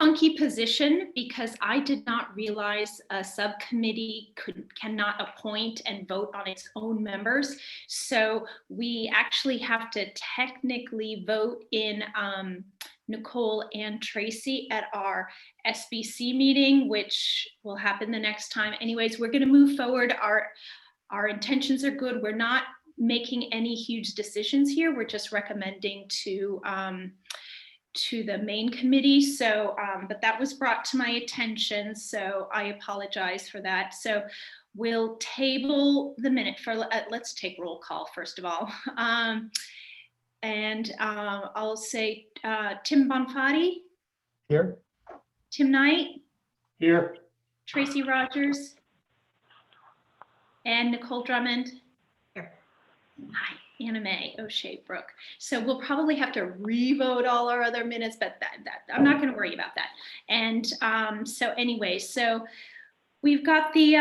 funky position because I did not realize a subcommittee cannot appoint and vote on its own members. So we actually have to technically vote in Nicole and Tracy at our SBC meeting, which will happen the next time. Anyways, we're going to move forward. Our intentions are good. We're not making any huge decisions here. We're just recommending to the main committee. So, but that was brought to my attention. So I apologize for that. So we'll table the minute for, let's take roll call first of all. I'll say Tim Bonfatti. Here. Tim Knight. Here. Tracy Rogers. And Nicole Drummond. Here. Hi, Anna Mae O'Shea Brooke. So we'll probably have to re-vote all our other minutes, but that I'm not going to worry about that. And so anyway, so we've got the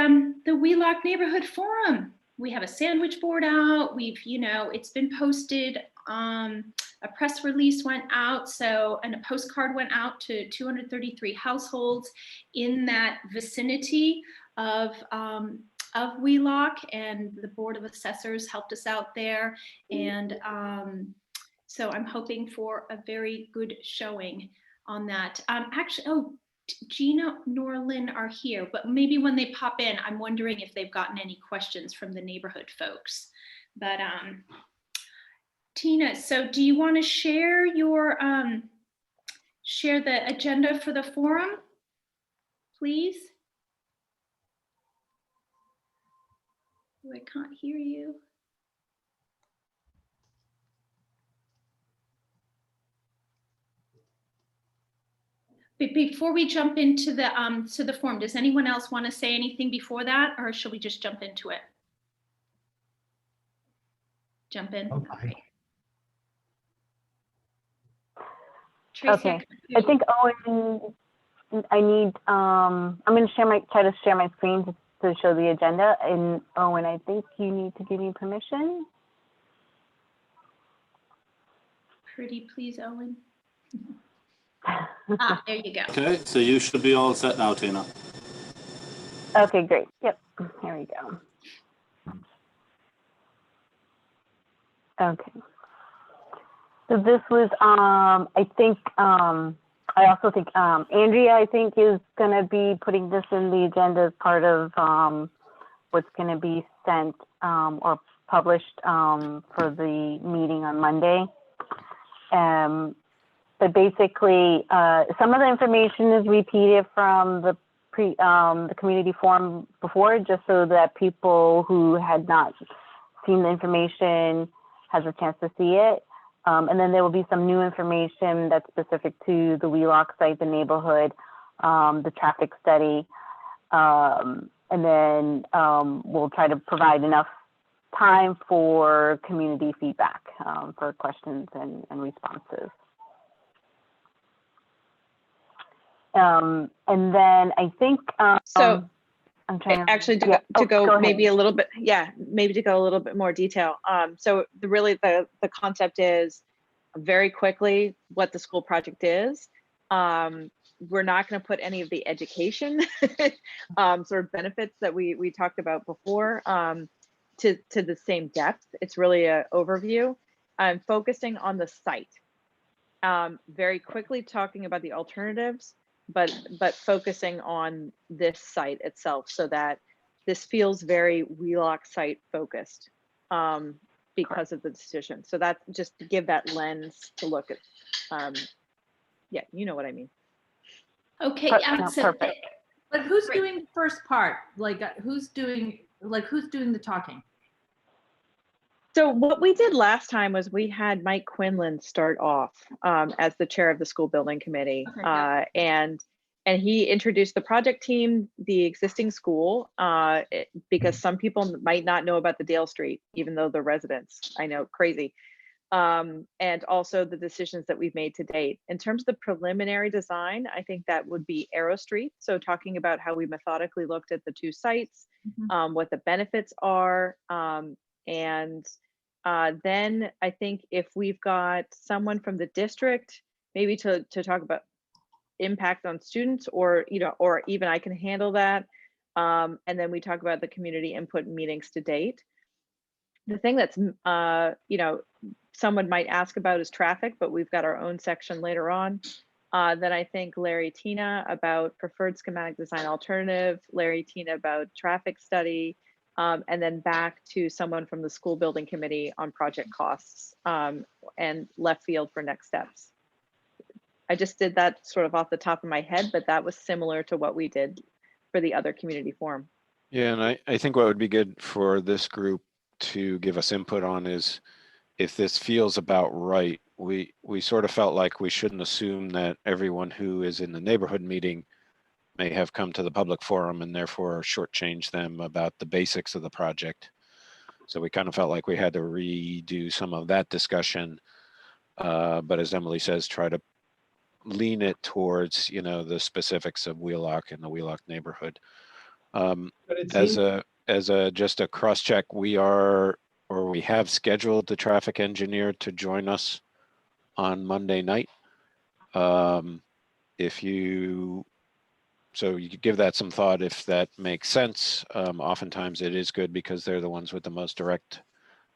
Wheelock Neighborhood Forum. We have a sandwich board out. We've, it's been posted. A press release went out, and a postcard went out to 233 households in that vicinity of Wheelock, and the Board of Assessors helped us out there. And so I'm hoping for a very good showing on that. Actually, Gina nor Lynn are here, but maybe when they pop in, I'm wondering if they've gotten any questions from the neighborhood folks. But Tina, so do you want to share your share the agenda for the forum, please? I can't hear you. But before we jump into the forum, does anyone else want to say anything before that, or should we just jump into it? Jump in. Okay. Tracy, Okay. I think Owen, I need. I'm going to try to share my screen to show the agenda. And Owen, I think you need to give me permission. Pretty please, Owen. There you go. Okay, so you should be all set now, Tina. Okay, great. Yep, here we go. Okay. So this was, I think, I also think Andrea, I think, is going to be putting this in the agenda as part of what's going to be sent or published for the meeting on Monday. But basically, some of the information is repeated from the community forum before, just so that people who had not seen the information has a chance to see it. And then there will be some new information that's specific to the Wheelock site, the neighborhood, the traffic study. And then we'll try to provide enough time for community feedback for questions and responses. And then I think so I'm trying to actually go go ahead. maybe a little bit, maybe to go a little bit more detail. So the concept is very quickly what the school project is. We're not going to put any of the education sort of benefits that we talked about before to the same depth. It's really an overview. I'm focusing on the site. Very quickly talking about the alternatives, but focusing on this site itself, so that this feels very Wheelock site focused because of the decision. So that's just to give that lens to look at. Yeah, you know what I mean. Okay. Perfect. But who's doing the first part? Like who's doing the talking? So what we did last time was we had Mike Quinlan start off as the chair of the school building committee. Okay, And he introduced the project team, the existing school, because some people might not know about the Dale Street, even though they're residents. I know, crazy. And also the decisions that we've made to date. In terms of the preliminary design, I think that would be Arrow Street. So talking about how we methodically looked at the two sites, what the benefits are, and then I think if we've got someone from the district, maybe to talk about, impact on students, or, you know, or even I can handle that. And then we talk about the community input meetings to date. The thing that's, you know, someone might ask about is traffic, but we've got our own section later on. Then I think Larry Tina about preferred schematic design alternative, Larry Tina about traffic study, and then back to someone from the school building committee on project costs, and left field for next steps. I just did that sort of off the top of my head, but that was similar to what we did for the other community forum. Yeah, and I think what would be good for this group to give us input on is, if this feels about right, we sort of felt like we shouldn't assume that everyone who is in the neighborhood meeting may have come to the public forum and therefore shortchange them about the basics of the project. So we kind of felt like we had to redo some of that discussion. But as Emily says, try to lean it towards, you know, the specifics of Wheelock and the Wheelock neighborhood. But it As seems, a just a cross check, we have scheduled the traffic engineer to join us on Monday night. So you could give that some thought if that makes sense. Oftentimes it is good because they're the ones with the most direct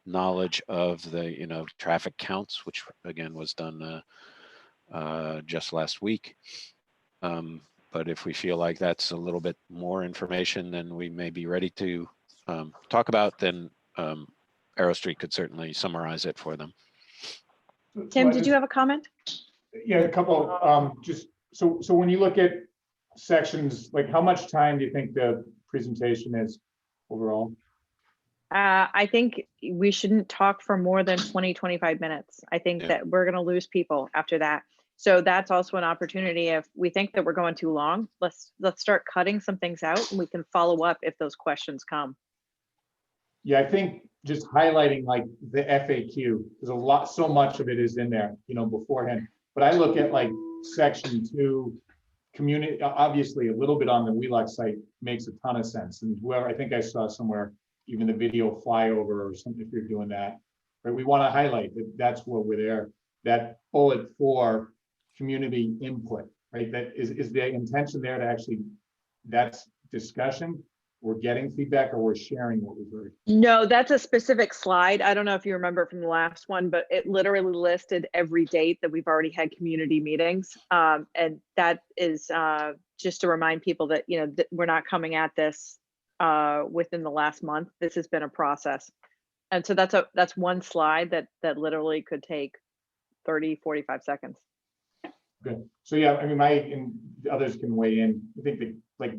knowledge of the, you know, traffic counts, which again was done just last week. But if we feel like that's a little bit more information than we may be ready to talk about, then Arrow Street could certainly summarize it for them. Tim, did you have a comment? yeah, a couple, just, so when you look at sections, like how much time do you think the presentation is overall? I think we shouldn't talk for more than 20, 25 minutes. I think Yeah. that we're going to lose people after that. So that's also an opportunity. If we think that we're going too long, let's start cutting some things out, and we can follow up if those questions come. Yeah, I think just highlighting like the FAQ, there's a lot, so much of it is in there, you know, beforehand. But I look at like section 2, community, obviously a little bit on the Wheelock site makes a ton of sense. And whoever, I think I saw somewhere, even the video flyover or something, if you're doing that, right? We want to highlight that that's what we're there. That bullet 4, community input, right? That is the intention there to actually, that's discussion. We're getting feedback or we're sharing what we've heard. No, that's a specific slide. I don't know if you remember from the last one, but it literally listed every date that we've already had community meetings. And that is just to remind people that, you know, that we're not coming at this within the last month. This has been a process. And so that's one slide that literally could take 30, 45 seconds. Good. So yeah, I mean, and the others can weigh in. I think that, like,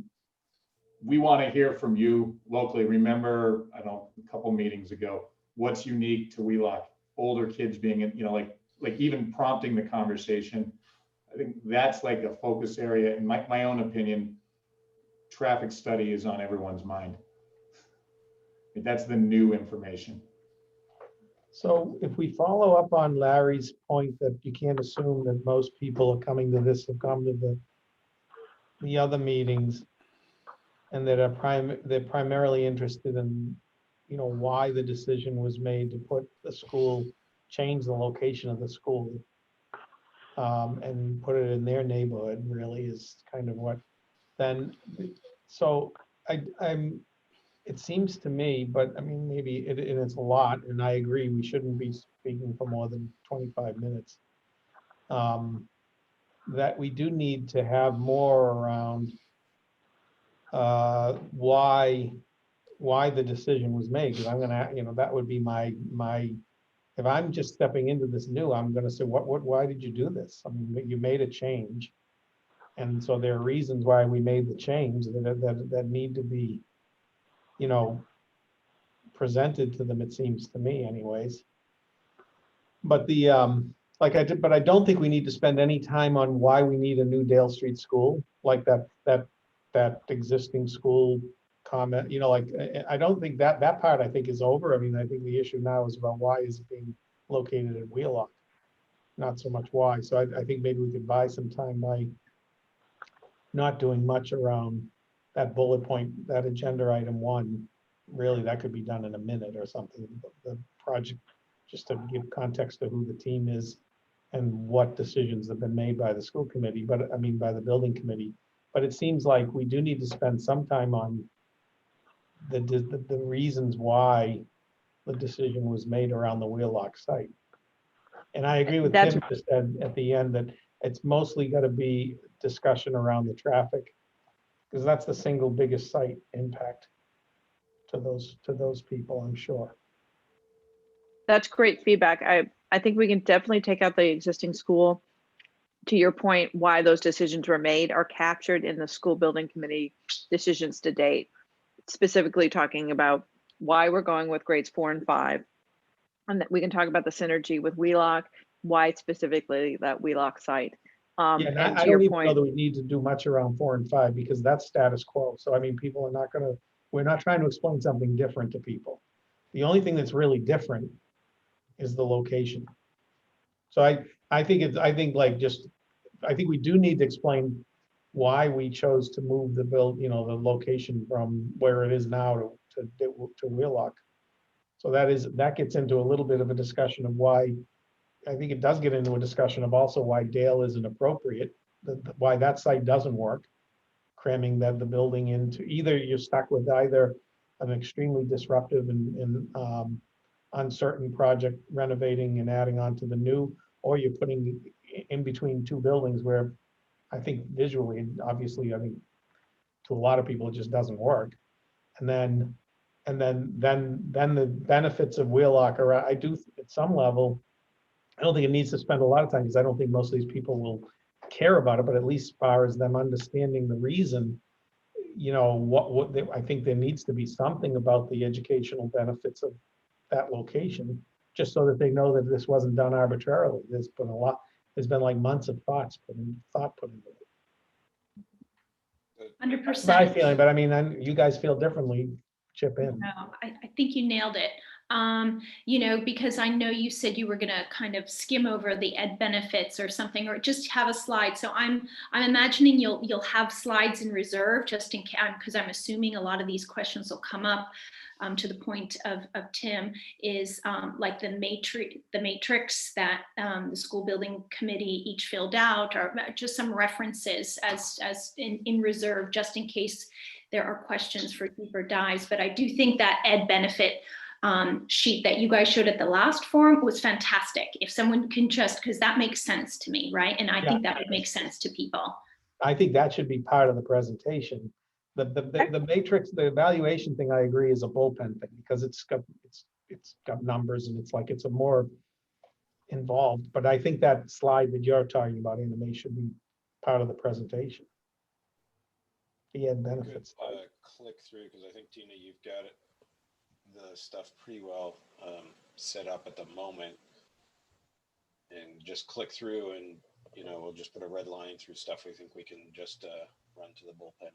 we want to hear from you locally. Remember, I don't know, a couple meetings ago, what's unique to Wheelock? Older kids being, you know, like even prompting the conversation. I think that's like a focus area. In my own opinion, traffic study is on everyone's mind. That's the new information. So if we follow up on Larry's point that you can't assume that most people are coming to this have come to the other meetings, and that are they're primarily interested in, you know, why the decision was made to put the school, change the location of the school, and put it in their neighborhood, really is kind of what then. So it seems to me, but I mean, maybe it's a lot, and I agree, we shouldn't be speaking for more than 25 minutes. That we do need to have more around why the decision was made. Because I'm gonna, you know, that would be my, if I'm just stepping into this new, I'm gonna say, why did you do this? I mean, you made a change. And so there are reasons why we made the change that need to be, you know, presented to them, it seems to me anyways. But but I don't think we need to spend any time on why we need a new Dale Street school, like that existing school comment, you know, like, I don't think that part I think is over. I mean, I think the issue now is about why is it being located in Wheelock, not so much why. So I think maybe we could buy some time by not doing much around that bullet point, that agenda item 1, really that could be done in a minute or something. The project, just to give context to who the team is and what decisions have been made by the school committee, but I mean, by the building committee. But it seems like we do need to spend some time on the reasons why the decision was made around the Wheelock site. And I agree with That's- Tim just said at the end that it's mostly got to be discussion around the traffic, because that's the single biggest site impact to those people, I'm sure. That's great feedback. I think we can definitely take out the existing school. To your point, why those decisions were made are captured in the school building committee decisions to date, specifically talking about why we're going with grades 4 and 5. And that we can talk about the synergy with Wheelock, why specifically that Wheelock site. Yeah, and And I to don't your even know point, that we need to do much around 4 and 5 because that's status quo. So I mean, people are not gonna, we're not trying to explain something different to people. The only thing that's really different is the location. So I think we do need to explain why we chose to move the the location from where it is now to Wheelock. So that gets into a little bit of a discussion of why, I think it does get into a discussion of also why Dale isn't appropriate, why that site doesn't work, cramming the building into, either you're stuck with either an extremely disruptive and uncertain project renovating and adding on to the new, or you're putting in between two buildings where I think visually, obviously, I think to a lot of people, it just doesn't work. And then the benefits of Wheelock are, I do, at some level, I don't think it needs to spend a lot of time because I don't think most of these people will care about it, but at least as far as them understanding the reason, I think there needs to be something about the educational benefits of that location, just so that they know that this wasn't done arbitrarily. There's been like months of thought put into it. 100%. My feeling, but I mean, you guys feel differently, chip in. No, I think you nailed it. Because I know you said you were going to kind of skim over the ed benefits or something, or just have a slide. So I'm imagining you'll have slides in reserve just in case, because I'm assuming a lot of these questions will come up. To the point of Tim is like the matrix that the school building committee each filled out, or just some references as in reserve, just in case there are questions for deeper dives. But I do think that ed benefit sheet that you guys showed at the last forum was fantastic. If someone can just, because that makes sense to me, right? And I think that would make sense to people. I think that should be part of the presentation. The matrix, the evaluation thing, I agree, is a bullpen thing because it's got numbers and it's a more involved. But I think that slide that you're talking about, Anna, should be part of the presentation. The ed benefits. Click through, because I think, Tina, you've got the stuff pretty well set up at the moment, and just click through and we'll just put a red line through stuff we think we can just run to the bullpen.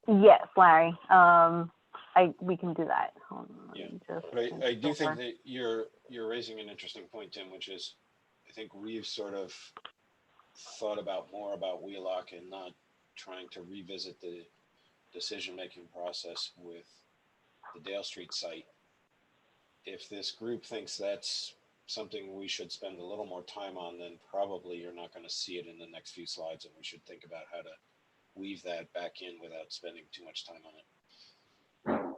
Yes, Larry. We can do that. Hold on, Yeah, just but I do make think sure. that you're raising an interesting point, Tim, which is I think we've sort of thought about more about Wheelock and not trying to revisit the decision-making process with the Dale Street site. If this group thinks that's something we should spend a little more time on, then probably you're not going to see it in the next few slides, and we should think about how to weave that back in without spending too much time on it.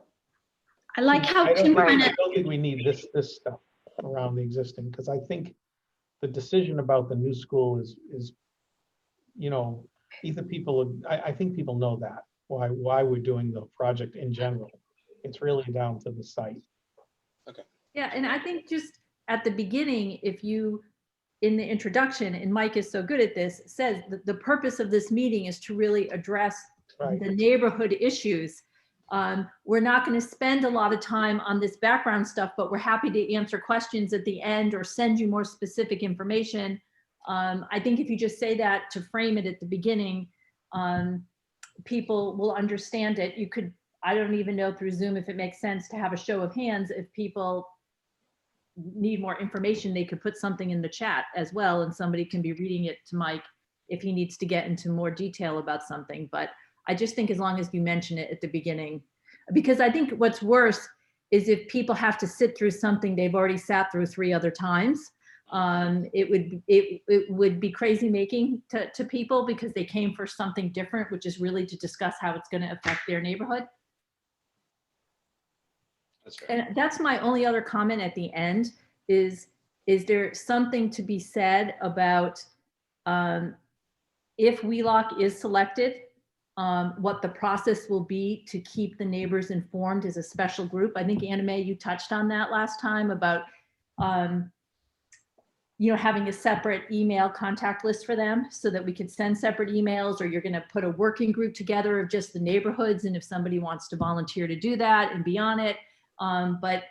I like how I Tim kind of, don't think we need this stuff around the existing, because I think the decision about the new school is either people, I think people know that, why we're doing the project in general. It's really down to the site. Okay. Yeah, and I think just at the beginning, if you, in the introduction, and Mike is so good at this, says that the purpose of this meeting is to really address Right. the neighborhood issues. We're not going to spend a lot of time on this background stuff, but we're happy to answer questions at the end or send you more specific information. I think if you just say that to frame it at the beginning, people will understand it. You could, I don't even know through Zoom if it makes sense to have a show of hands. If people need more information, they could put something in the chat as well, and somebody can be reading it to Mike if he needs to get into more detail about something. But I just think as long as you mention it at the beginning, because I think what's worse is if people have to sit through something they've already sat through 3 other times. It would be crazy making to people because they came for something different, which is really to discuss how it's going to affect their neighborhood. That's fair. And that's my only other comment at the end is there something to be said about if WheeLock is selected, what the process will be to keep the neighbors informed as a special group. I think Anna Mae, you touched on that last time about having a separate email contact list for them so that we could send separate emails, or you're going to put a working group together of just the neighborhoods. And if somebody wants to volunteer to do that and be on it. But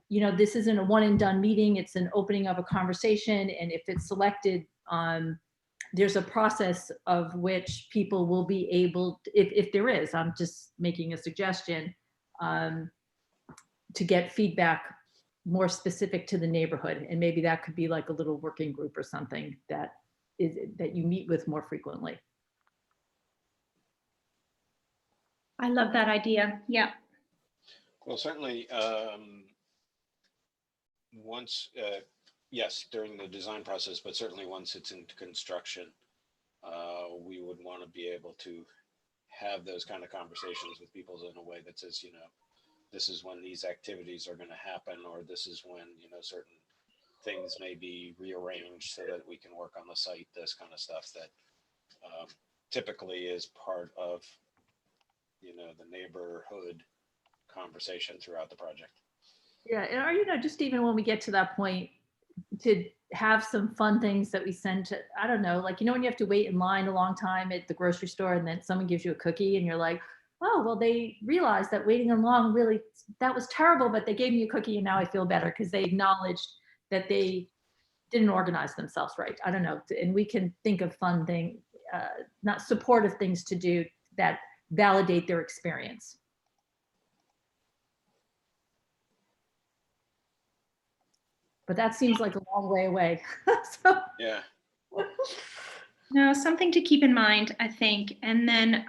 this isn't a one and done meeting. It's an opening of a conversation. And if it's selected, there's a process of which people will be able, if there is, I'm just making a suggestion, to get feedback more specific to the neighborhood. And maybe that could be like a little working group or something that you meet with more frequently. I love that idea. Yeah. Well, certainly, once, yes, during the design process, but certainly once it's into construction, we would want to be able to have those kind of conversations with people in a way that says, this is when these activities are going to happen, or this is when, certain things may be rearranged so that we can work on the site, this kind of stuff that typically is part of, the neighborhood conversation throughout the project. Yeah, and just even when we get to that point, to have some fun things that we send to, I don't know, like, when you have to wait in line a long time at the grocery store and then someone gives you a cookie and you're like, oh, well, they realized that waiting in long that was terrible, but they gave me a cookie and now I feel better because they acknowledged that they didn't organize themselves right. I don't know. And we can think of fun things, not supportive things to do that validate their experience. But that seems like a long way away. So. Yeah. No, something to keep in mind, I think. And then,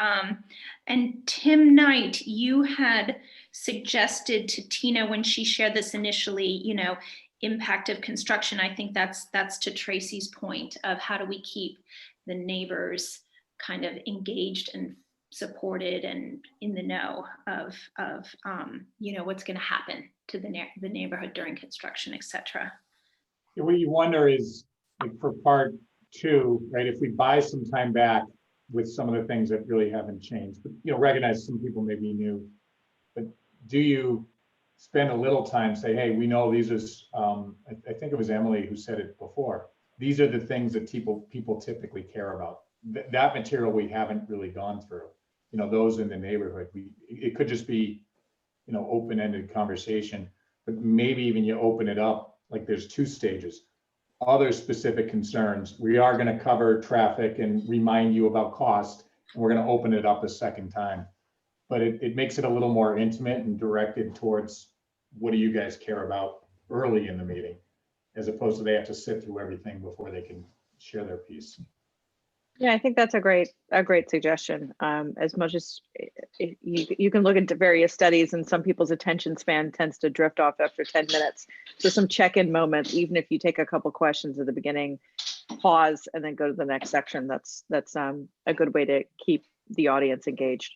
and Tim Knight, you had suggested to Tina when she shared this initially, impact of construction. I think that's to Tracy's point of how do we keep the neighbors kind of engaged and supported and in the know of what's going to happen to the neighborhood during construction, et cetera. What you wonder is, like, for part 2, right? If we buy some time back with some of the things that really haven't changed, but recognize some people may be new, but do you spend a little time, say, hey, we know these is, I think it was Emily who said it before, these are the things that people typically care about. That material we haven't really gone through, those in the neighborhood. It could just be, open-ended conversation, but maybe even you open it up, like there's 2 stages. Other specific concerns, we are going to cover traffic and remind you about cost, and we're going to open it up a second time. But it makes it a little more intimate and directed towards what do you guys care about early in the meeting, as opposed to they have to sit through everything before they can share their piece. Yeah, I think that's a great suggestion. As much as you can look into various studies, and some people's attention span tends to drift off after 10 minutes. So some check-in moments, even if you take a couple questions at the beginning, pause, and then go to the next section. That's a good way to keep the audience engaged.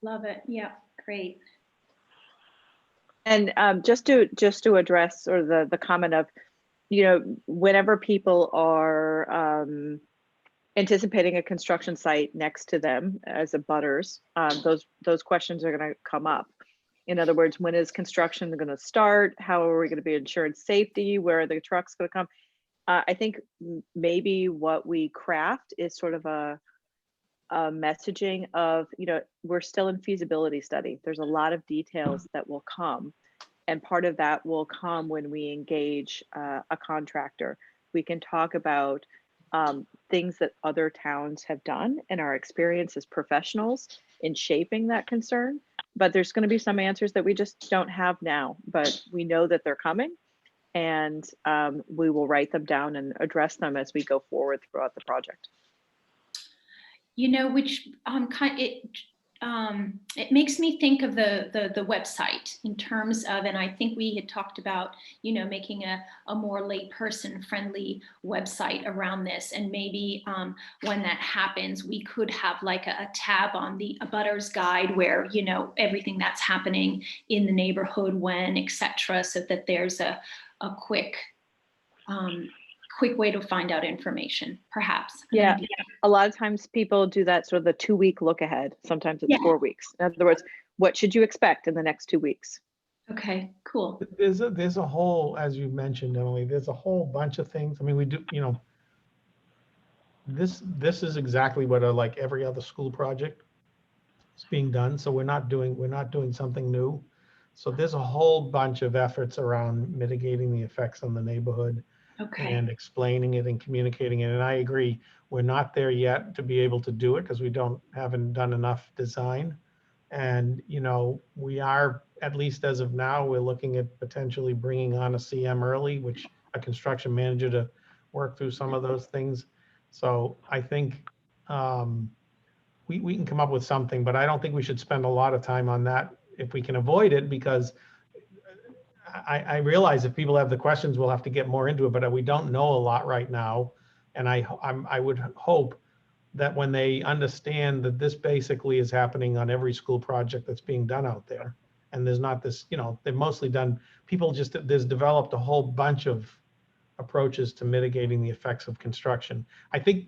Love it. Yeah, great. And just to address or the comment of, whenever people are anticipating a construction site next to them as abutters, those questions are going to come up. In other words, when is construction going to start? How are we going to be ensured safety? Where are the trucks going to come? I think maybe what we craft is sort of a messaging of, we're still in feasibility study. There's a lot of details that will come, and part of that will come when we engage a contractor. We can talk about things that other towns have done and our experience as professionals in shaping that concern. But there's going to be some answers that we just don't have now, but we know that they're coming, and we will write them down and address them as we go forward throughout the project. Which it makes me think of the website in terms of, and I think we had talked about, making a more layperson friendly website around this. And maybe when that happens, we could have like a tab on the Abutters Guide where, everything that's happening in the neighborhood, when, et cetera, so that there's a quick way to find out information, perhaps. Yeah. A lot of times people do that sort of the 2-week look ahead. Sometimes it's 4 weeks. In other words, what should you expect in the next 2 weeks? Okay, cool. There's a whole, as you mentioned, Emily, there's a whole bunch of things. I mean, we do, this is exactly what like every other school project is being done. So we're not doing something new. So there's a whole bunch of efforts around mitigating the effects on the neighborhood. Okay. And explaining it and communicating it. And I agree, we're not there yet to be able to do it because we haven't done enough design. And, we are, at least as of now, we're looking at potentially bringing on a CM early, which a construction manager to work through some of those things. So I think we can come up with something, but I don't think we should spend a lot of time on that if we can avoid it, because I realize if people have the questions, we'll have to get more into it, but we don't know a lot right now. And I would hope that when they understand that this basically is happening on every school project that's being done out there, and there's not this, they've mostly done, there's developed a whole bunch of approaches to mitigating the effects of construction. I think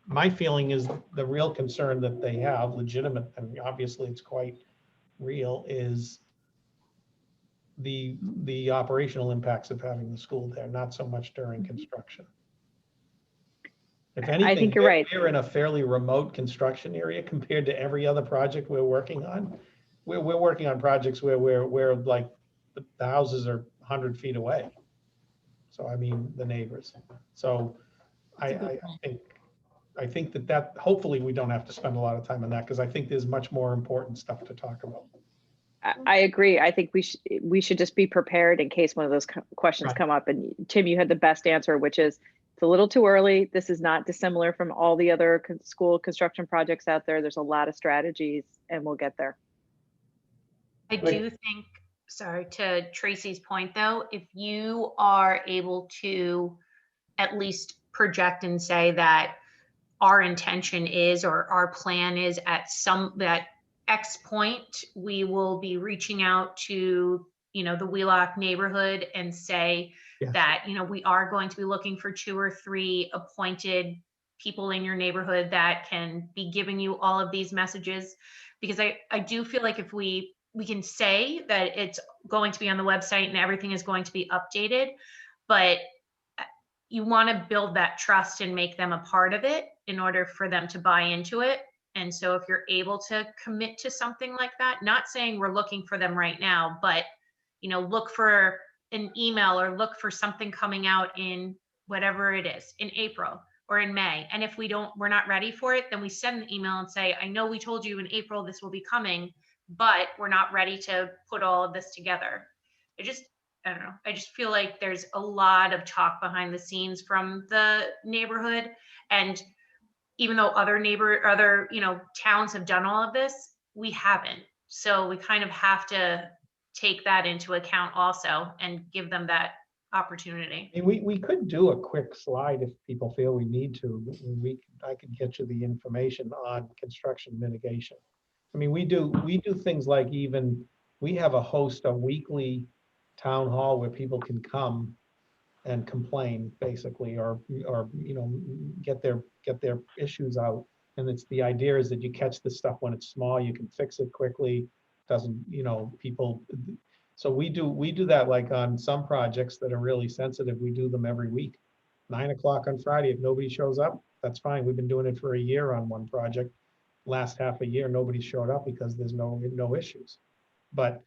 my feeling is the real concern that they have, legitimate, and obviously it's quite real, is the operational impacts of having the school there, not so much during construction. If anything, I think you're right. We're in a fairly remote construction area compared to every other project we're working on. We're working on projects where we're like the houses are 100 feet away. So I mean the neighbors. So I think that hopefully we don't have to spend a lot of time on that, because I think there's much more important stuff to talk about. I agree. I think we should just be prepared in case one of those questions Right. come up. And Tim, you had the best answer, which is it's a little too early. This is not dissimilar from all the other school construction projects out there. There's a lot of strategies, and we'll get there. I do think, sorry, to Tracy's point though, if you are able to at least project and say that our intention is, or our plan is at that X point, we will be reaching out to, the Wheelock neighborhood and say Yes. that, we are going to be looking for 2 or 3 appointed people in your neighborhood that can be giving you all of these messages. Because I do feel like if we can say that it's going to be on the website and everything is going to be updated, but you want to build that trust and make them a part of it in order for them to buy into it. And so if you're able to commit to something like that, not saying we're looking for them right now, but, look for an email or look for something coming out in whatever it is, in April or in May. And if we're not ready for it, then we send an email and say, I know we told you in April this will be coming, but we're not ready to put all of this together. I don't know. I just feel like there's a lot of talk behind the scenes from the neighborhood. And even though other towns have done all of this, we haven't. So we kind of have to take that into account also and give them that opportunity. And we could do a quick slide if people feel we need to. I could get you the information on construction mitigation. I mean, we do things like, we have a weekly town hall where people can come and complain, basically, or get their issues out. And the idea is that you catch the stuff when it's small, you can fix it quickly. People. So we do that, like on some projects that are really sensitive. We do them every week, 9 o'clock on Friday. If nobody shows up, that's fine. We've been doing it for a year on one project. Last half a year, nobody showed up because there's no issues. But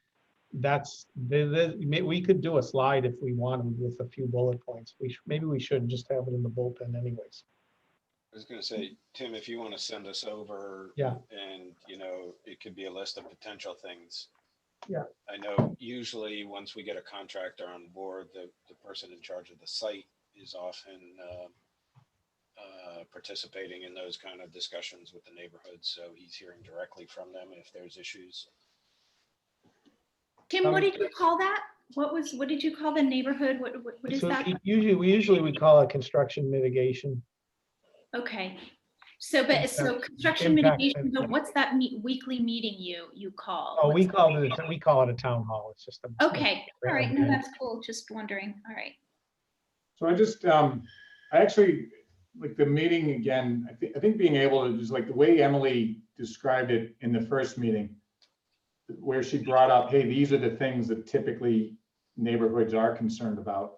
we could do a slide if we wanted with a few bullet points. Maybe we should just have it in the bullpen anyways. I was going to say, Tim, if you want to send us over, Yeah. and it could be a list of potential things. Yeah. I know usually once we get a contractor on board, the person in charge of the site is often participating in those kind of discussions with the neighborhood. So he's hearing directly from them if there's issues. Tim, what did you call that? What did you call the neighborhood? What is So that? usually we call it construction mitigation. Okay. So, so construction Impact mitigation, but what's that weekly meeting you call? Oh, we What's call it a town hall. It's just a. Okay, all right, no, that's cool, just wondering, all right. So I just, I actually, like the meeting again, I think being able to just like the way Emily described it in the first meeting, where she brought up, hey, these are the things that typically neighborhoods are concerned about.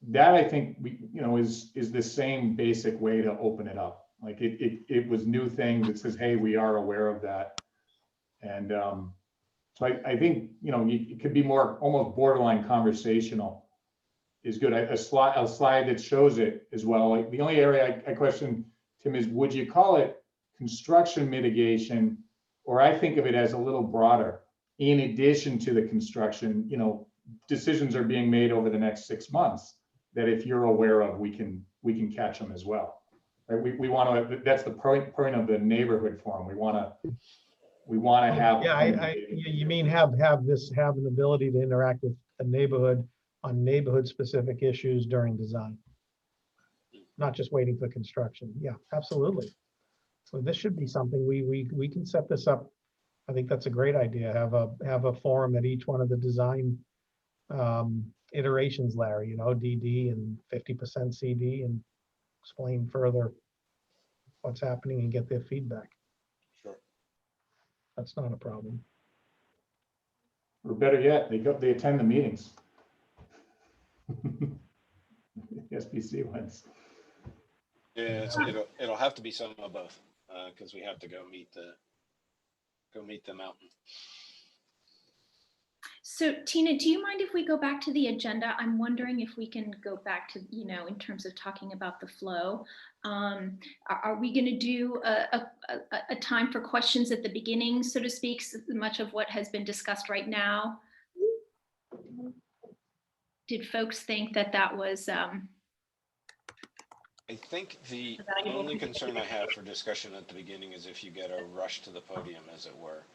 That I think is the same basic way to open it up. Like it was new things. It says, hey, we are aware of that. And so I think, it could be more almost borderline conversational is good. A slide that shows it as well. Like the only area I question, Tim, is would you call it construction mitigation? Or I think of it as a little broader. In addition to the construction, decisions are being made over the next 6 months that if you're aware of, we can catch them as well. Right? We want to. That's the point of the neighborhood forum. We want to have. Yeah, you mean have an ability to interact with the neighborhood on neighborhood specific issues during design, not just waiting for construction. Yeah, absolutely. So this should be something we can set this up. I think that's a great idea. Have a forum at each one of the design iterations, Larry. DD and 50% CD, and explain further what's happening and get their feedback. Sure. That's not a problem. Or better yet, they attend the meetings. SBC ones. Yeah, it'll have to be some of both because we have to go meet the mountain. So Tina, do you mind if we go back to the agenda? I'm wondering if we can go back to, in terms of talking about the flow. Are we going to do a time for questions at the beginning, so to speak, so much of what has been discussed right now? Did folks think that was? I think the only concern I have for discussion at the beginning is if you get a rush to the podium, as it were.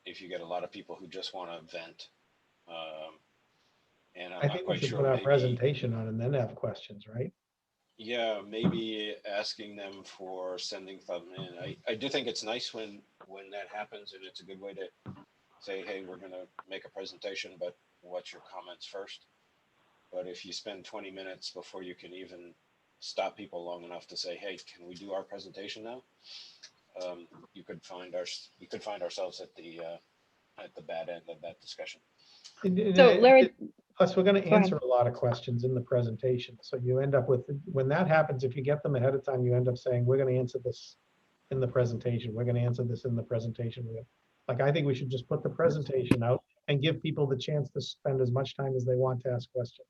If you get a lot of people who just want to vent, and I'm I not think we quite should sure. put our Maybe, presentation on and then have questions, right? yeah, maybe asking them for sending them in. I do think it's nice when that happens, and it's a good way to say, hey, we're going to make a presentation, but what's your comments first? But if you spend 20 minutes before you can even stop people long enough to say, hey, can we do our presentation now? We could find ourselves at the bad end of that discussion. So Larry, Plus, we're going to Go ahead. answer a lot of questions in the presentation. So you end up with, when that happens, if you get them ahead of time, you end up saying, we're going to answer this in the presentation. We're going to answer this in the presentation. Like, I think we should just put the presentation out and give people the chance to spend as much time as they want to ask questions.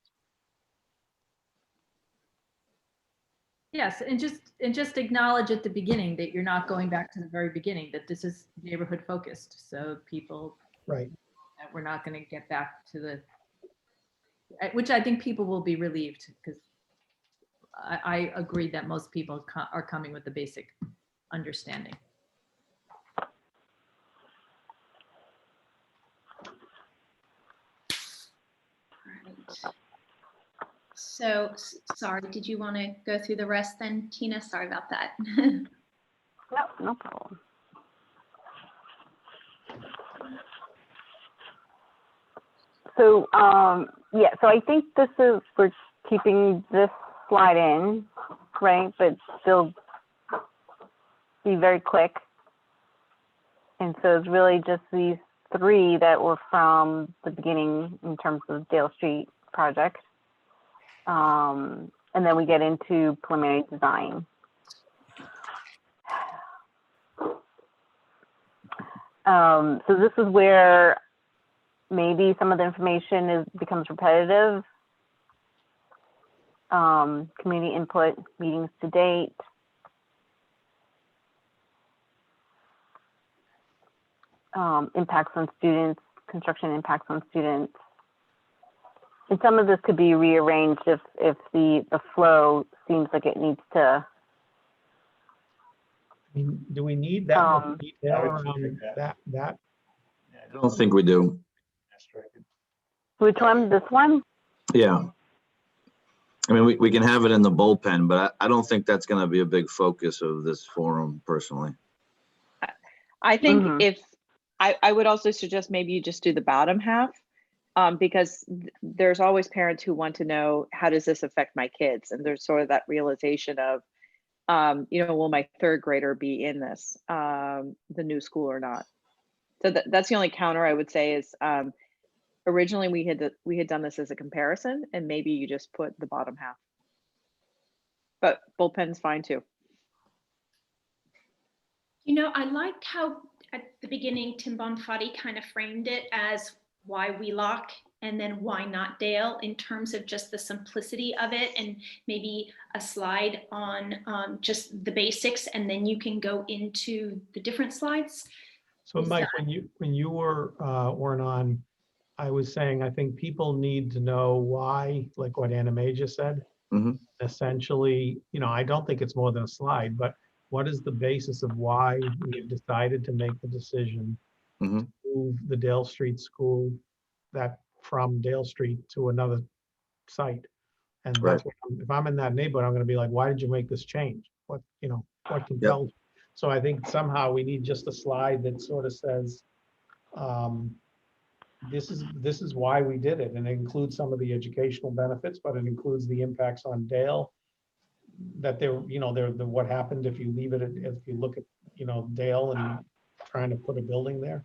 Yes, and just acknowledge at the beginning that you're not going back to the very beginning, that this is neighborhood focused. So people, Right. that we're not going to get back to which I think people will be relieved, because I agree that most people are coming with the basic understanding. Right. So, sorry, did you want to go through the rest then, Tina? Sorry about that. No problem. So, yeah, so I think we're keeping this slide in, right? But still be very quick. And so it's really just these three that were from the beginning in terms of Dale Street project. And then we get into preliminary design. So this is where maybe some of the information becomes repetitive. Community input, meetings to date. Impacts on students, construction impacts on students. And some of this could be rearranged if the flow seems like it needs to. I mean, do we need that much detail I would around think that? I don't think we do. Which one? This one? Yeah. I mean, we can have it in the bullpen, but I don't think that's going to be a big focus of this forum personally. I think Mhm. if, I would also suggest maybe you just do the bottom half, because there's always parents who want to know, how does this affect my kids? And there's sort of that realization of, will my third grader be in this, the new school or not? So that's the only counter I would say is, originally we had done this as a comparison, and maybe you just put the bottom half. But bullpen's fine too. I liked how at the beginning Tim Bonfatti kind of framed it as why Wheelock and then why not Dale, in terms of just the simplicity of it, and maybe a slide on just the basics, and then you can go into the different slides. So Is Mike, that- when you weren't on, I was saying, I think people need to know why, like what Anna Mae just said. Mhm. Essentially, I don't think it's more than a slide, but what is the basis of why we have decided to make the decision Mhm. to move the Dale Street School from Dale Street to another site? And that's what, if I'm in that neighborhood, I'm gonna be like, why did you make this change? What compelled? So I think somehow we need just a slide that sort of says, this is why we did it, and it includes some of the educational benefits, but it includes the impacts on Dale. That they're what happened if you leave it, if you look at, Dale and trying to put a building there.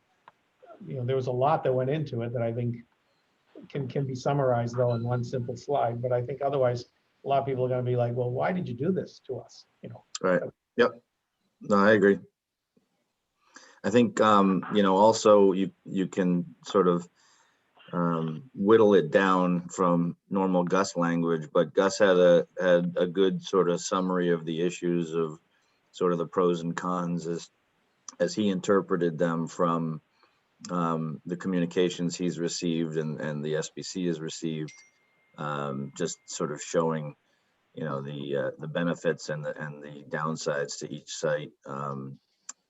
There was a lot that went into it that I think can be summarized though in one simple slide, but I think otherwise, a lot of people are gonna be like, well, why did you do this to us? Right. Yep. No, I agree. I think, also you can sort of whittle it down from normal Gus language, but Gus had a good sort of summary of the issues of sort of the pros and cons as he interpreted them from the communications he's received and the SBC has received, just sort of showing, the benefits and the downsides to each site.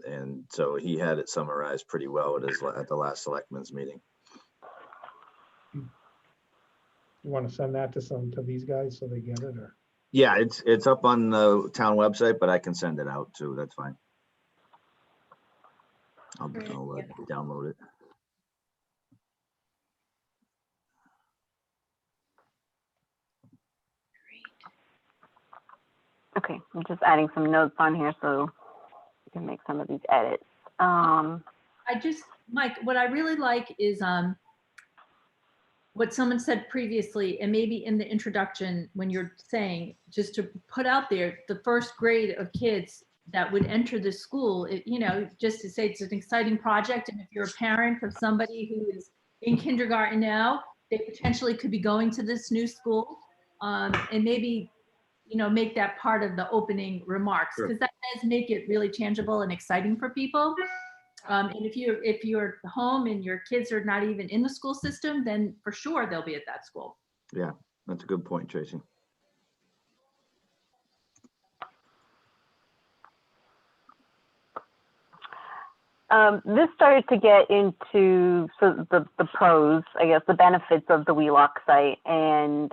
And so he had it summarized pretty well at the last selectmen's meeting. You want to send that to these guys so they get it, or? Yeah, it's up on the town website, but I can send it out too. That's fine. I'll download it. Okay, I'm just adding some notes on here so you can make some of these edits. Mike, what I really like is what someone said previously, and maybe in the introduction when you're saying, just to put out there the first grade of kids that would enter the school, just to say it's an exciting project. And if you're a parent of somebody who is in kindergarten now, they potentially could be going to this new school, and maybe, make that part of the opening remarks, because that does make it really tangible and exciting for people. And if you're home and your kids are not even in the school system, then for sure they'll be at that school. Yeah, that's a good point, Tracy. This started to get into the pros, I guess, the benefits of the Wheelock site. And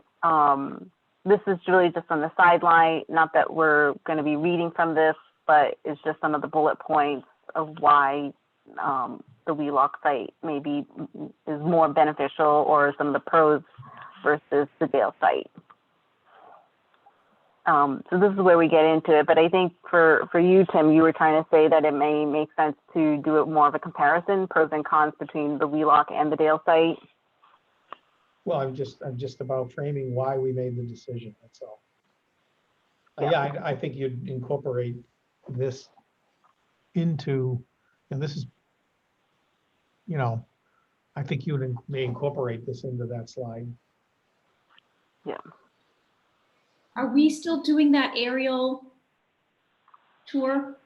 this is really just on the sideline, not that we're going to be reading from this, but it's just some of the bullet points of why the Wheelock site maybe is more beneficial, or some of the pros versus the Dale site. So this is where we get into it, but I think for you, Tim, you were trying to say that it may make sense to do it more of a comparison, pros and cons between the Wheelock and the Dale site. Well, I'm just about framing why we made the decision, that's all. Yeah. Yeah, I think you'd incorporate this into, and this is, I think you may incorporate this into that slide. Yeah. Are we still doing that aerial tour?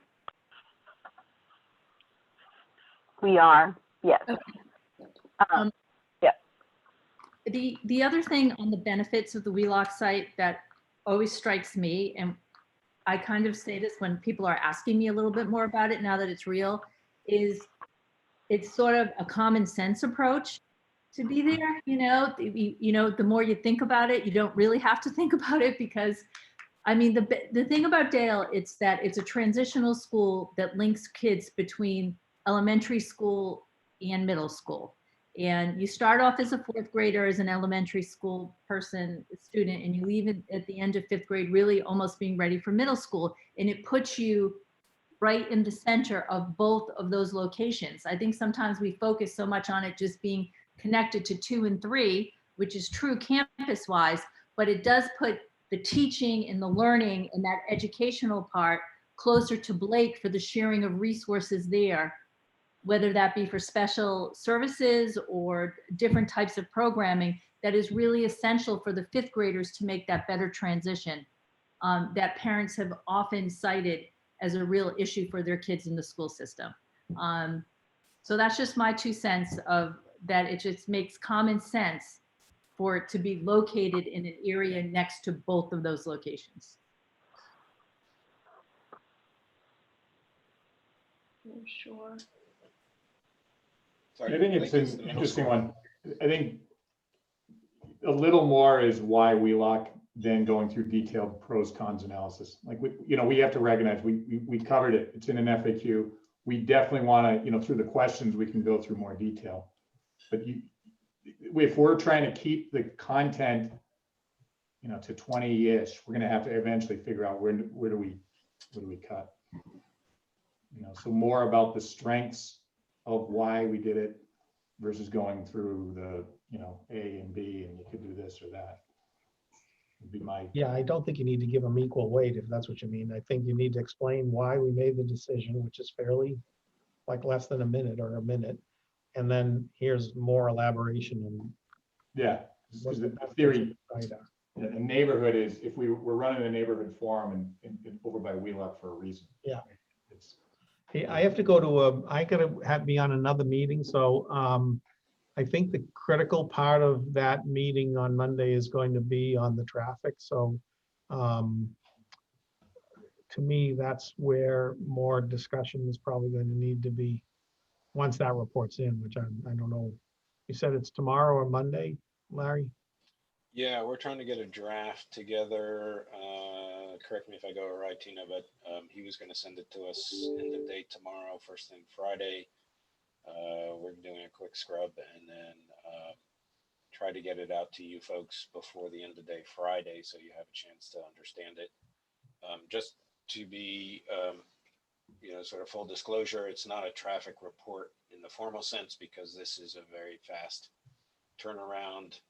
We are, yes. Okay. Yeah. the other thing on the benefits of the Wheelock site that always strikes me, and I kind of say this when people are asking me a little bit more about it now that it's real, is it's sort of a common sense approach to be there. The more you think about it, you don't really have to think about it, because I mean, the thing about Dale, it's that it's a transitional school that links kids between elementary school and middle school. And you start off as a fourth grader, as an elementary school student, and you leave it at the end of fifth grade, really almost being ready for middle school. And it puts you right in the center of both of those locations. I think sometimes we focus so much on it just being connected to 2 and 3, which is true campus wise, but it does put the teaching and the learning and that educational part closer to Blake for the sharing of resources there, whether that be for special services or different types of programming that is really essential for the fifth graders to make that better transition, that parents have often cited as a real issue for their kids in the school system. So that's just my 2 cents of that. It just makes common sense for it to be located in an area next to both of those locations. For sure. I think it's an interesting one. I think a little more is why Wheelock than going through detailed pros, cons analysis. Like, we have to recognize we covered it. It's in an FAQ. We definitely want to, through the questions, we can go through more detail. But if we're trying to keep the content, to 20-ish, we're going to have to eventually figure out where do we cut. So more about the strengths of why we did it versus going through the, A and B, and you could do this or that. Would be my. Yeah, I don't think you need to give them equal weight, if that's what you mean. I think you need to explain why we made the decision, which is fairly like less than a minute or a minute. And then here's more elaboration. And yeah, because the theory, the neighborhood is, if we're running a neighborhood forum and over by Wheelock for a reason. Yeah. It's, hey, I have to go to I gotta be on another meeting. So I think the critical part of that meeting on Monday is going to be on the traffic. So to me, that's where more discussion is probably going to need to be once that report's in, which I don't know. You said it's tomorrow or Monday, Larry? Yeah, we're trying to get a draft together. Correct me if I go right, Tina, but he was going to send it to us end of day tomorrow, first thing Friday. We're doing a quick scrub and then try to get it out to you folks before the end of day Friday, so you have a chance to understand it. Just to be, sort of full disclosure, it's not a traffic report in the formal sense because this is a very fast turnaround.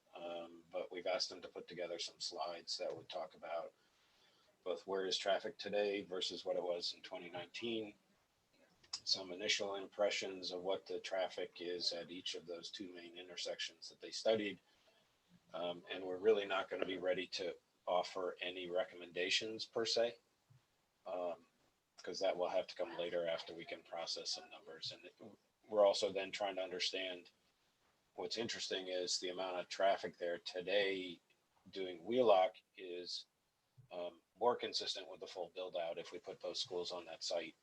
But we've asked them to put together some slides that would talk about both where is traffic today versus what it was in 2019, some initial impressions of what the traffic is at each of those 2 main intersections that they studied. And we're really not going to be ready to offer any recommendations per se, because that will have to come later after we can process some numbers. And we're also then trying to understand what's interesting is the amount of traffic there today doing Wheelock is more consistent with the full build out if we put both schools on that site,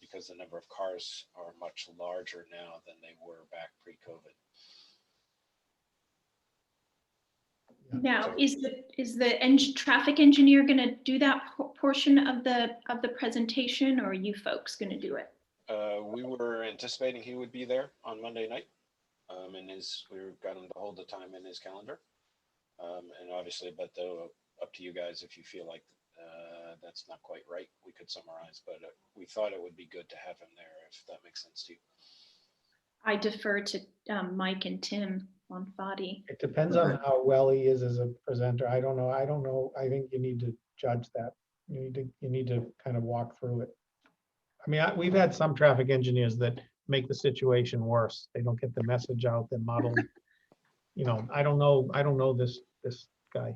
because the number of cars are much larger now than they were back pre-COVID. Now, is the traffic engineer going to do that portion of the presentation, or are you folks going to do it? We were anticipating he would be there on Monday night. We got him to hold the time in his calendar. And obviously, but though up to you guys, if you feel like that's not quite right, we could summarize, but we thought it would be good to have him there, if that makes sense to you. I defer to Mike and Tim on Fadi. It depends on how well he is as a presenter. I don't know. I think you need to judge that. You need to kind of walk through it. I mean, we've had some traffic engineers that make the situation worse. They don't get the message out. They're muddled. I don't know this guy.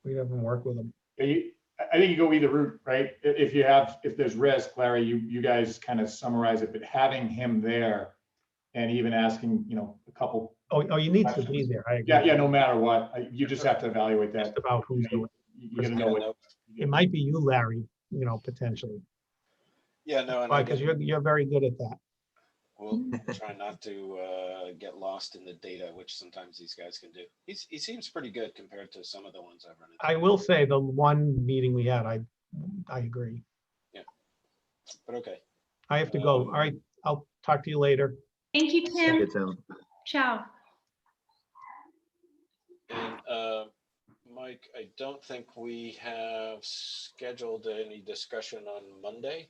We haven't worked with him. I think you go either route, right? If there's risk, Larry, you guys kind of summarize it, but having him there and even asking, a couple Oh, you need to be there. I agree. Yeah, no matter what, you just have to evaluate that. Just about who's doing You gotta know what. it. It might be you, Larry, potentially. Yeah, no, and Why? Because you're very good at that. we'll try not to get lost in the data, which sometimes these guys can do. He seems pretty good compared to some of the ones I've run into. I will say the one meeting we had, I agree. But okay. I have to go. All right, I'll talk to you later. Thank you, Tim. Okay, Tim. Ciao. And Mike, I don't think we have scheduled any discussion on Monday.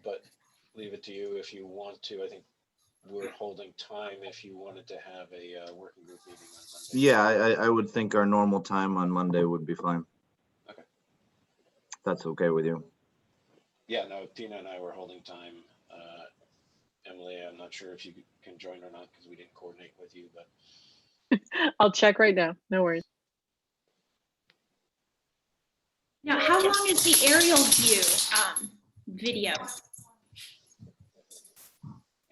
But leave it to you if you want to. I think we're holding time if you wanted to have a working group meeting on Monday. Yeah, I would think our normal time on Monday would be fine. Okay. That's okay with you. Yeah, no, Tina and I were holding time. Emily, I'm not sure if you can join or not because we didn't coordinate with you, but I'll check right now. No worries. Now, how long is the aerial view video?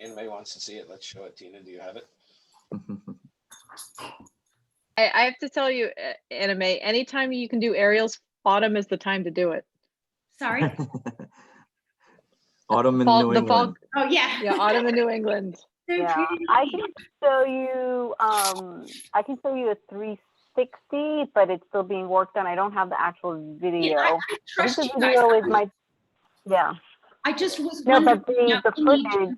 anybody wants to see it, let's show it. Tina, do you have it? I have to tell you, Anime, anytime you can do aerials, autumn is the time to do it. Sorry. Autumn in Fall- New the fall- England. Oh, yeah. Yeah, autumn in New England. They're Yeah, pretty. I can show you. I can show you a 360, but it's still being worked on. I don't have the actual video. Yeah, I I trust think you the guys. video is my. Yeah. I just was No, wondering. but the footage.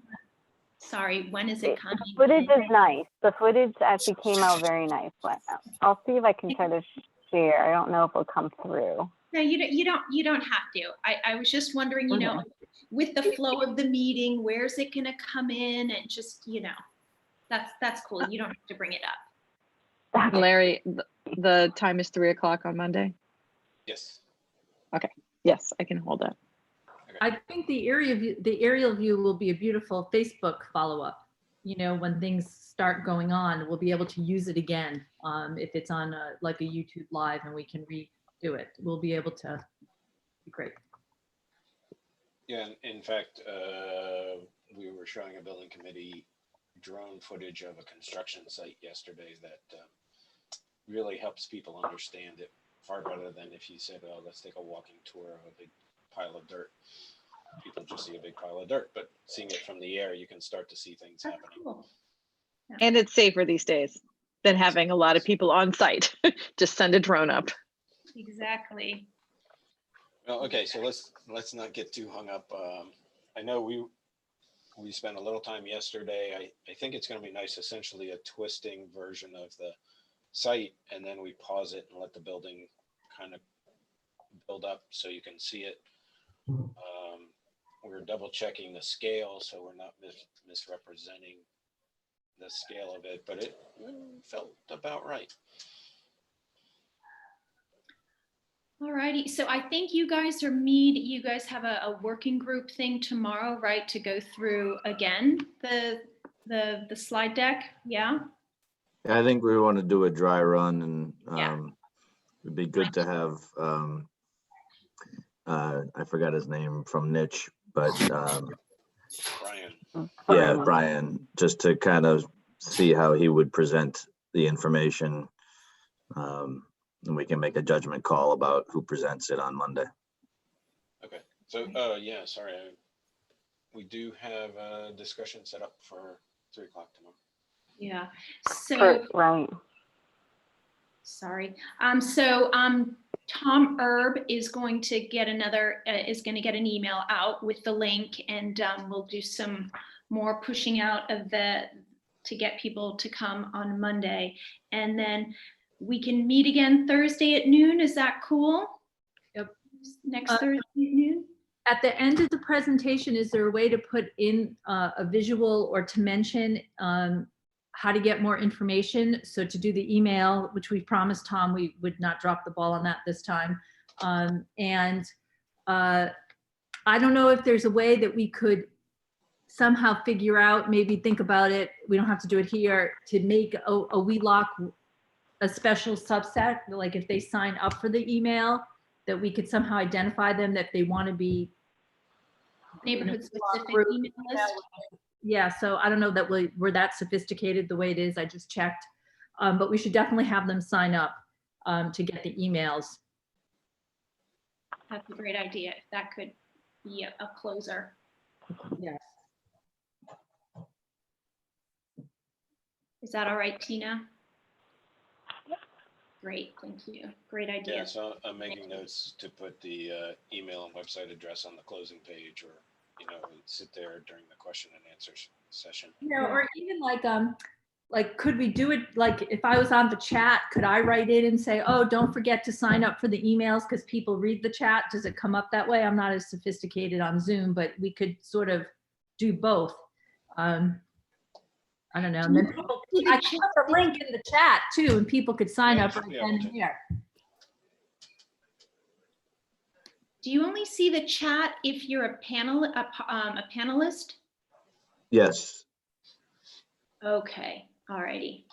Sorry, when is it coming? The footage is nice. The footage actually came out very nice. But I'll see if I can try to share. I don't know if it'll come through. No, you don't have to. I was just wondering, you know, with the flow of the meeting, where's it gonna come in, and just, you know, that's cool. You don't have to bring it up. Larry, the time is 3 o'clock on Monday. Yes. Yes, I can hold it. I think the aerial view will be a beautiful Facebook follow-up. You know, when things start going on, we'll be able to use it again. If it's on like a YouTube live and we can redo it, we'll be able to. Be great. Yeah, in fact, we were showing a building committee drone footage of a construction site yesterday that really helps people understand it far better than if you said, oh, let's take a walking tour of a big pile of dirt. People just see a big pile of dirt, but seeing it from the air, you can start to see things That's happening. cool. And it's safer these days than having a lot of people on site. Just send a drone up. Exactly. Well, okay, so let's not get too hung up. I know we spent a little time yesterday. I think it's going to be nice, essentially a twisting version of the site, and then we pause it and let the building kind of build up so you can see it. We're double checking the scale, so we're not misrepresenting the scale of it, but it felt about right. All righty. So I think you guys have a working group thing tomorrow, right? To go through again the slide deck. Yeah. Yeah, I think we want to do a dry run, and Yeah. it'd be good to have I forgot his name from Niche, but Brian. yeah, Brian, just to kind of see how he would present the information, and we can make a judgment call about who presents it on Monday. Okay, so yeah, sorry, we do have a discussion set up for 3 o'clock tomorrow. Yeah. So Right. sorry. Tom Erb is going to get an email out with the link, and we'll do some more pushing out of to get people to come on Monday, and then we can meet again Thursday at noon. Is that cool? Yep. Next Thursday at noon. At the end of the presentation, is there a way to put in a visual or to mention how to get more information? So to do the email, which we promised Tom, we would not drop the ball on that this time. I don't know if there's a way that we could somehow figure out, maybe think about it, we don't have to do it here, to make a WeLock a special subset, like if they sign up for the email, that we could somehow identify them, that they want to be Neighborhood specific group. email list. Yeah, so I don't know that we're that sophisticated the way it is. I just checked. But we should definitely have them sign up to get the emails. That's a great idea. If that could be a closer. Yes. Is that all right, Tina? Great, thank you. Great idea. Yeah, so I'm making notes to put the email and website address on the closing page, or, you know, sit there during the question and answer session. You know, or even like, could we do it, like, if I was on the chat, could I write in and say, oh, don't forget to sign up for the emails because people read the chat? Does it come up that way? I'm not as sophisticated on Zoom, but we could sort of do both. I don't know. And then people, I could put the link in the chat too, and people could sign up right then and there. Do you only see the chat if you're a panelist? Yes. Okay, all righty.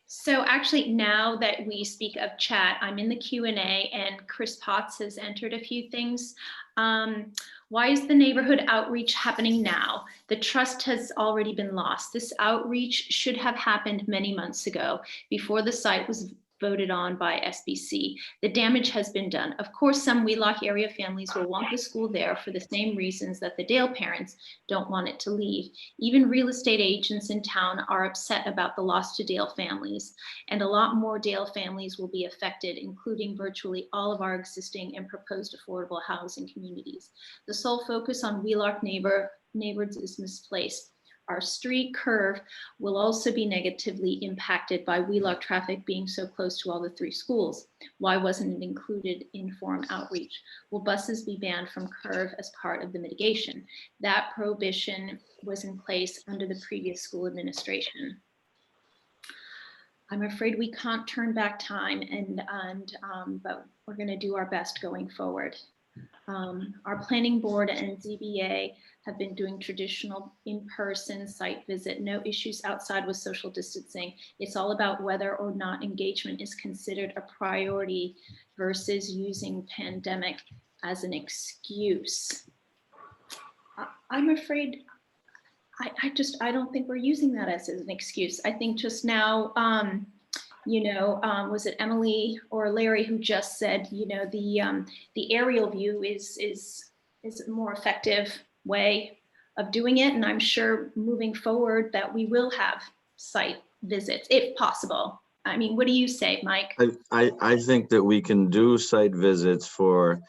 So actually, now that we speak of chat, I'm in the Q&A and Chris Potts has entered a few things. Why is the neighborhood outreach happening now? The trust has already been lost. This outreach should have happened many months ago, before the site was voted on by SBC. The damage has been done. Of course, some Wheelock area families will want the school there for the same reasons that the Dale parents don't want it to leave. Even real estate agents in town are upset about the loss to Dale families, and a lot more Dale families will be affected, including virtually all of our existing and proposed affordable housing communities. The sole focus on Wheelock neighborhoods is misplaced. Our street curve will also be negatively impacted by Wheelock traffic being so close to all the 3 schools. Why wasn't it included in forum outreach? Will buses be banned from curve as part of the mitigation? That prohibition was in place under the previous school administration. I'm afraid we can't turn back time, but we're going to do our best going forward. Our planning board and ZBA have been doing traditional in-person site visit, no issues outside with social distancing. It's all about whether or not engagement is considered a priority versus using pandemic as an excuse. I'm afraid, I don't think we're using that as an excuse. I think just now, was it Emily or Larry who just said, the aerial view is a more effective way of doing it. And I'm sure moving forward that we will have site visits if possible. I mean, what do you say, Mike? I think that we can do site visits for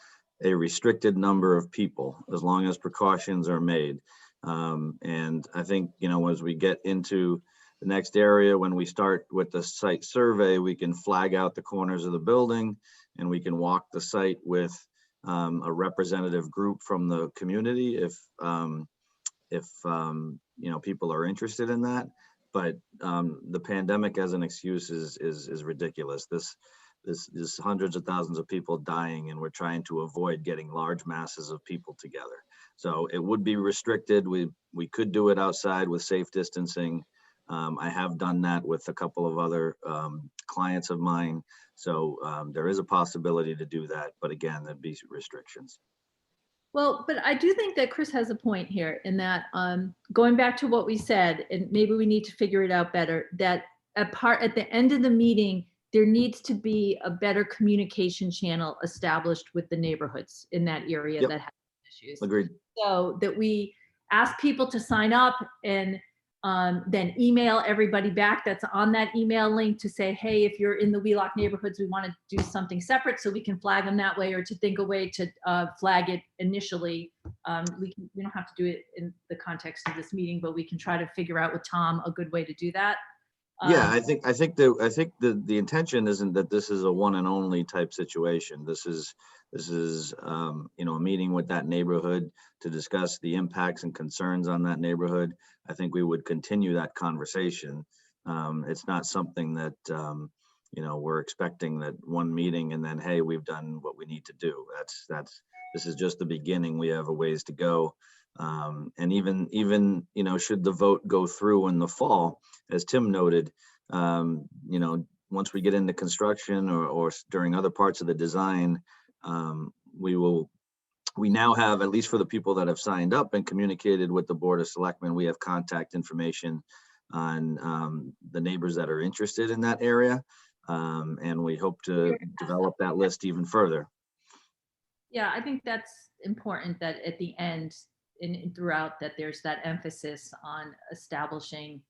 a restricted number of people as long as precautions are made. And I think, as we get into the next area, when we start with the site survey, we can flag out the corners of the building and we can walk the site with a representative group from the community if people are interested in that. But the pandemic as an excuse is ridiculous. This is hundreds of thousands of people dying, and we're trying to avoid getting large masses of people together. So it would be restricted. We could do it outside with safe distancing. I have done that with a couple of other clients of mine. So there is a possibility to do that, but again, there'd be restrictions. Well, but I do think that Chris has a point here in that going back to what we said, and maybe we need to figure it out better, that at the end of the meeting, there needs to be a better communication channel established with the neighborhoods in that area that have issues. Agreed. So that we ask people to sign up and then email everybody back that's on that email link to say, hey, if you're in the Wheelock neighborhoods, we want to do something separate so we can flag them that way, or to think a way to flag it initially. We don't have to do it in the context of this meeting, but we can try to figure out with Tom a good way to do that. Yeah, I think the intention isn't that this is a one and only type situation. This is a meeting with that neighborhood to discuss the impacts and concerns on that neighborhood. I think we would continue that conversation. It's not something that we're expecting that one meeting and then, hey, we've done what we need to do. This is just the beginning. We have a ways to go. And even should the vote go through in the fall, as Tim noted, once we get into construction or during other parts of the design, we will we now have, at least for the people that have signed up and communicated with the Board of Selectmen, we have contact information on the neighbors that are interested in that area. And we hope to develop that list even further. Yeah, I think that's important that at the end and throughout that there's that emphasis on establishing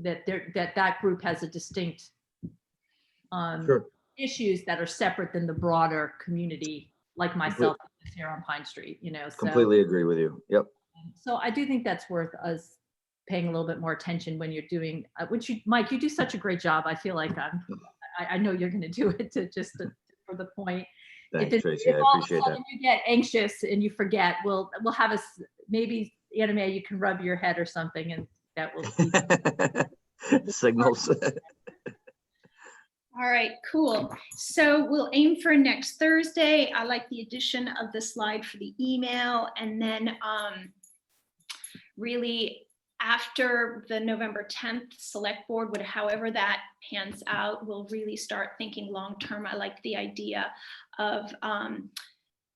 that that group has a distinct Sure. issues that are separate than the broader community, like myself here on Pine Street, you know. So, Completely agree with you. Yep. so I do think that's worth us paying a little bit more attention when you're doing, which you, Mike, you do such a great job. I feel like I know you're going to do it for the point. Thanks, Tracy. I If all of a appreciate sudden you get anxious and you forget, we'll have us, maybe Anime, you can rub your head or something, and that will be signals. All right, cool. So we'll aim for next Thursday. I like the addition of the slide for the email, and then really after the November 10th select board, however that pans out, we'll really start thinking long-term. I like the idea of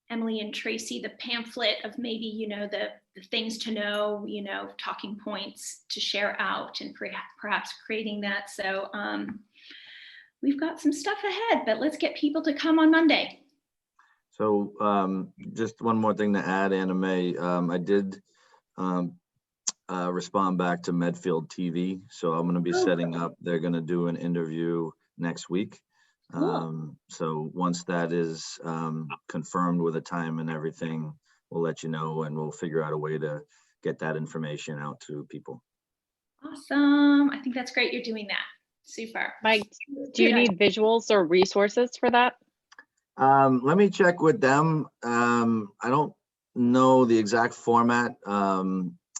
Emily and Tracy, the pamphlet of maybe, you know, the things to know, you know, talking points to share out, and perhaps creating that. So we've got some stuff ahead, but let's get people to come on Monday. So just one more thing to add, Anime. I did respond back to Medfield TV. So I'm going to be setting up, they're going to do an interview next week. Cool. So once that is confirmed with a time and everything, we'll let you know, and we'll figure out a way to get that information out to people. Awesome. I think that's great you're doing that. Super. Mike, do you need visuals or resources for that? Let me check with them. I don't know the exact format.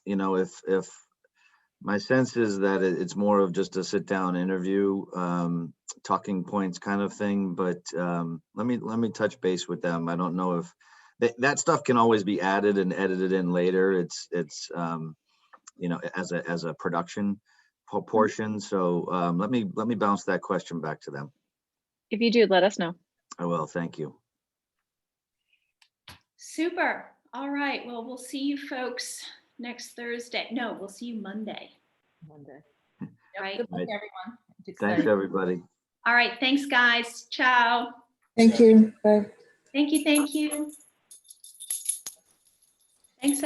You know, if my sense is that it's more of just a sit down interview, talking points kind of thing, but let me touch base with them. I don't know if that stuff can always be added and edited in later. It's you know, as a production portion. So let me bounce that question back to them. If you do, let us know. I will. Thank you. Super. All right. Well, we'll see you folks next Thursday. No, we'll see you Monday. Monday. Right. Good luck, everyone. It's Thanks, exciting. everybody. All right. Thanks, guys. Ciao. Thank you. Bye. Thank you. Thank you. Thanks,